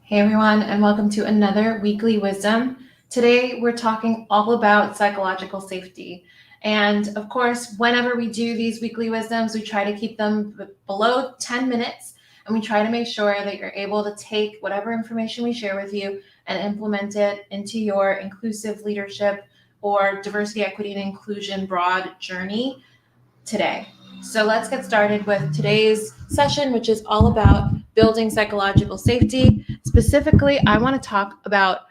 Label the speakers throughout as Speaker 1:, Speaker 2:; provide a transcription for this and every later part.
Speaker 1: Hey everyone, and welcome to another weekly wisdom. Today we're talking all about psychological safety. And of course, whenever we do these weekly wisdoms, we try to keep them below 10 minutes and we try to make sure that you're able to take whatever information we share with you and implement it into your inclusive leadership or diversity, equity, and inclusion broad journey today. So let's get started with today's session, which is all about building psychological safety. Specifically, I want to talk about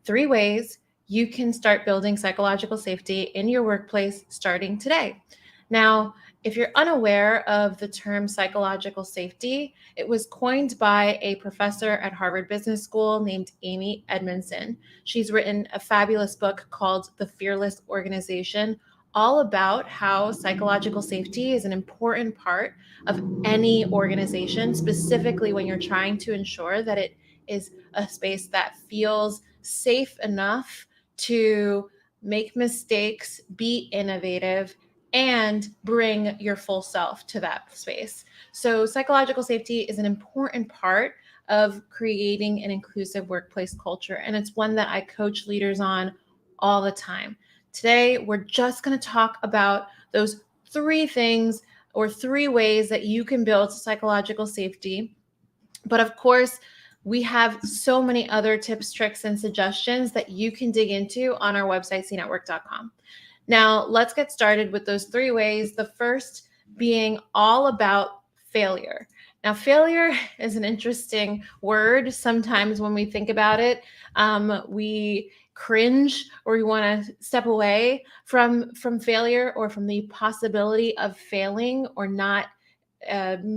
Speaker 1: 3 ways you can start building psychological safety in your workplace starting today. Now, if you're unaware of the term psychological safety, it was coined by a professor at Harvard Business School named Amy Edmondson. She's written a fabulous book called The Fearless Organization, all about how psychological safety is an important part of any organization, specifically when you're trying to ensure that it is a space that feels safe enough to make mistakes, be innovative, and bring your full self to that space. So psychological safety is an important part of creating an inclusive workplace culture, and it's one that I coach leaders on all the time. Today, we're just going to talk about those 3 things or 3 ways that you can build psychological safety. But of course, we have so many other tips, tricks, and suggestions that you can dig into on our website, cnetwork.com. Now, let's get started with those 3 ways. The first being all about failure. Now, failure is an interesting word. Sometimes when we think about it, we cringe or we want to step away from failure or from the possibility of failing or not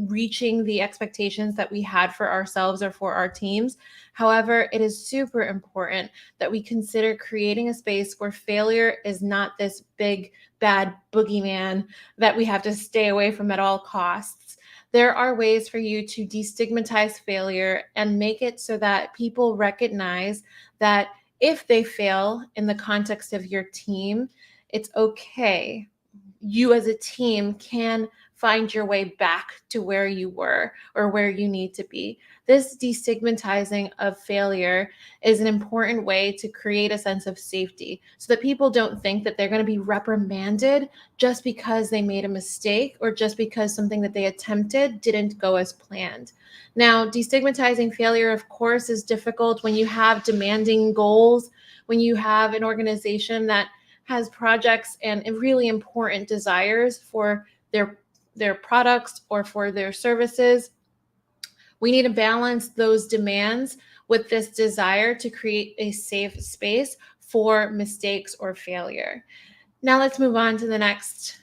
Speaker 1: reaching the expectations that we had for ourselves or for our teams. However, it is super important that we consider creating a space where failure is not this big, bad boogeyman that we have to stay away from at all costs. There are ways for you to destigmatize failure and make it so that people recognize that if they fail in the context of your team, it's okay. You as a team can find your way back to where you were or where you need to be. This destigmatizing of failure is an important way to create a sense of safety so that people don't think that they're going to be reprimanded just because they made a mistake or just because something that they attempted didn't go as planned. Now, destigmatizing failure, of course, is difficult when you have demanding goals, when you have an organization that has projects and really important desires for their products or for their services. We need to balance those demands with this desire to create a safe space for mistakes or failure. Now let's move on to the next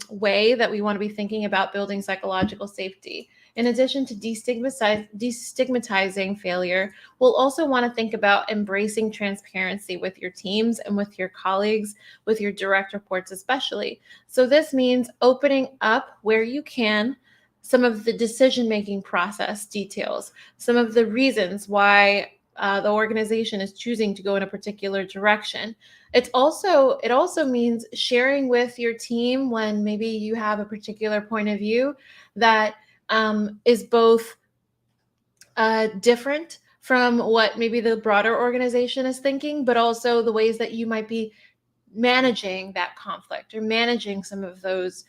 Speaker 1: way that we want to be thinking about building psychological safety. In addition to destigmatizing failure, we'll also want to think about embracing transparency with your teams and with your colleagues, with your direct reports especially. So this means opening up where you can some of the decision-making process details, some of the reasons why the organization is choosing to go in a particular direction. It also means sharing with your team when maybe you have a particular point of view that is both different from what maybe the broader organization is thinking, but also the ways that you might be managing that conflict or managing some of those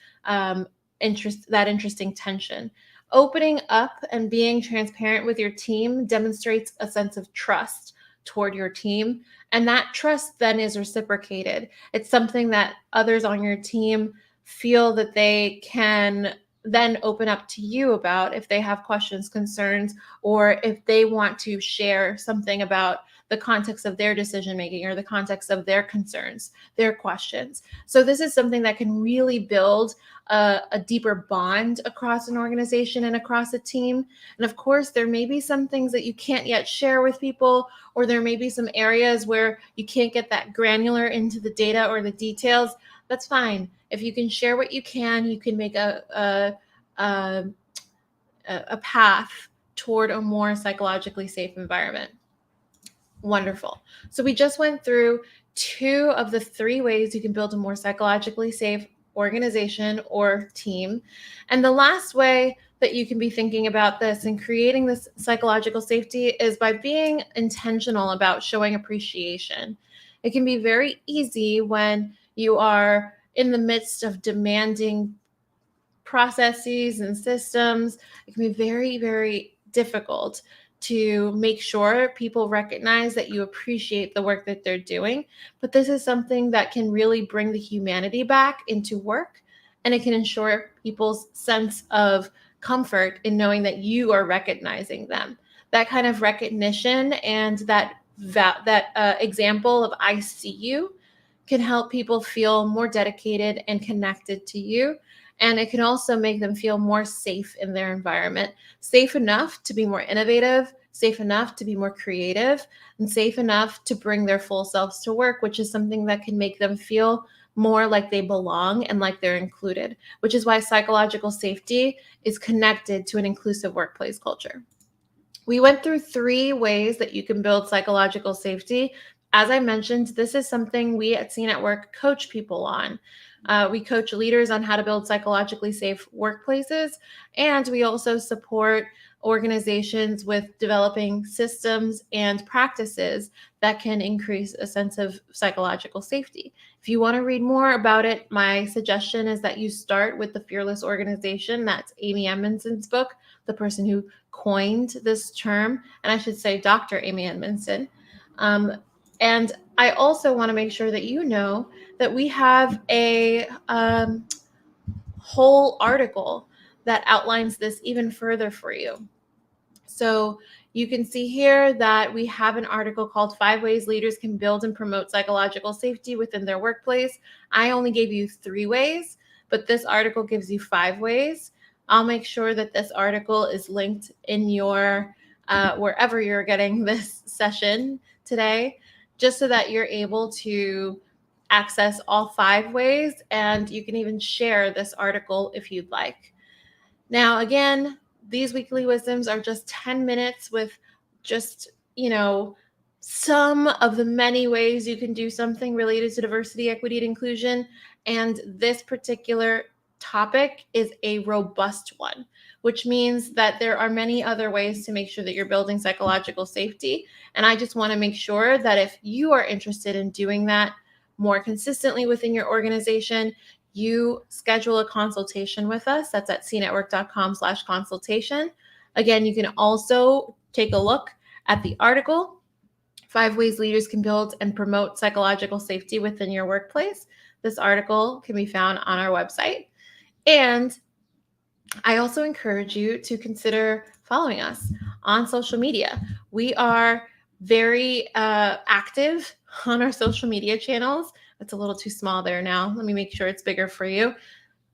Speaker 1: interesting tension. Opening up and being transparent with your team demonstrates a sense of trust toward your team, and that trust then is reciprocated. It's something that others on your team feel that they can then open up to you about if they have questions, concerns, or if they want to share something about the context of their decision making or the context of their concerns, their questions. So this is something that can really build a deeper bond across an organization and across a team. And of course, there may be some things that you can't yet share with people, or there may be some areas where you can't get that granular into the data or the details. That's fine. If you can share what you can make a path toward a more psychologically safe environment. Wonderful. So we just went through 2 of the 3 ways you can build a more psychologically safe organization or team. And the last way that you can be thinking about this and creating this psychological safety is by being intentional about showing appreciation. It can be very easy when you are in the midst of demanding processes and systems. It can be very, very difficult to make sure people recognize that you appreciate the work that they're doing. But this is something that can really bring the humanity back into work, and it can ensure people's sense of comfort in knowing that you are recognizing them. That kind of recognition and that example of "I see you" can help people feel more dedicated and connected to you. And it can also make them feel more safe in their environment, safe enough to be more innovative, safe enough to be more creative, and safe enough to bring their full selves to work, which is something that can make them feel more like they belong and like they're included, which is why psychological safety is connected to an inclusive workplace culture. We went through 3 ways that you can build psychological safety. As I mentioned, this is something we at Seen at Work coach people on. We coach leaders on how to build psychologically safe workplaces, and we also support organizations with developing systems and practices that can increase a sense of psychological safety. If you want to read more about it, my suggestion is that you start with The Fearless Organization. That's Amy Edmondson's book, the person who coined this term, and I should say Dr. Amy Edmondson. And I also want to make sure that you know that we have a whole article that outlines this even further for you. So you can see here that we have an article called 5 Ways Leaders Can Build and Promote Psychological Safety Within Their Workplace. I only gave you 3 ways, but this article gives you 5 ways. I'll make sure that this article is linked in your wherever you're getting this session today, just so that you're able to access all 5 ways, and you can even share this article if you'd like. Now, again, these weekly wisdoms are just 10 minutes with just, some of the many ways you can do something related to diversity, equity, and inclusion. And this particular topic is a robust one, which means that there are many other ways to make sure that you're building psychological safety. And I just want to make sure that if you are interested in doing that more consistently within your organization, you schedule a consultation with us. That's at cnetwork.com/consultation. Again, you can also take a look at the article, 5 Ways Leaders Can Build and Promote Psychological Safety Within Your Workplace. This article can be found on our website. And I also encourage you to consider following us on social media. We are very active on our social media channels. It's a little too small there now. Let me make sure it's bigger for you.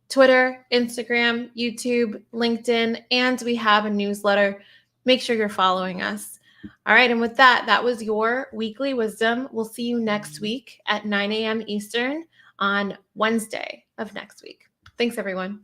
Speaker 1: Twitter, Instagram, YouTube, LinkedIn, and we have a newsletter. Make sure you're following us. All right, and with that, that was your weekly wisdom. We'll see you next week at 9 a.m. Eastern on Wednesday of next week. Thanks, everyone.